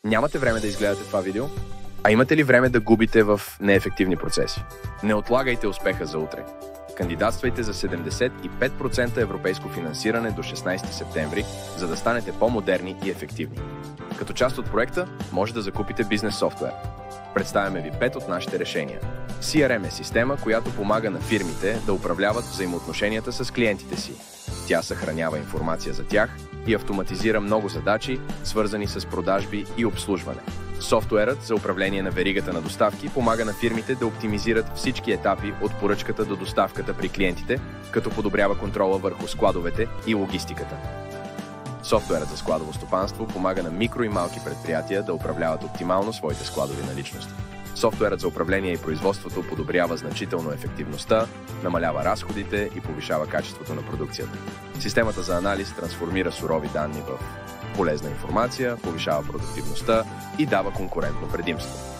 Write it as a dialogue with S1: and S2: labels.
S1: Нямате време да изгледате това видео? А имате ли време да губите в неефективни процеси? Не отлагайте успеха за утре. Кандидатствайте за 75% европейско финансиране до 16 септември, за да станете по-модерни и ефективни. Като част от проекта, може да закупите бизнес софтуер. Представяме ви 5 от нашите решения. CRM е система, която помага на фирмите да управляват взаимоотношенията с клиентите си. Тя съхранява информация за тях и автоматизира много задачи, свързани с продажби и обслужване. Софтуерът за управление на веригата на доставки помага на фирмите да оптимизират всички етапи от поръчката до доставката при клиентите, като подобрява контрола върху складовете и логистиката. Софтуерът за складово стопанство помага на микро и малки предприятия да управляват оптимално своите складови наличности. Софтуерът за управление и производството подобрява значително ефективността, намалява разходите и повишава качеството на продукцията. Системата за анализ трансформира сурови данни в полезна информация, повишава продуктивността и дава конкурентно предимство.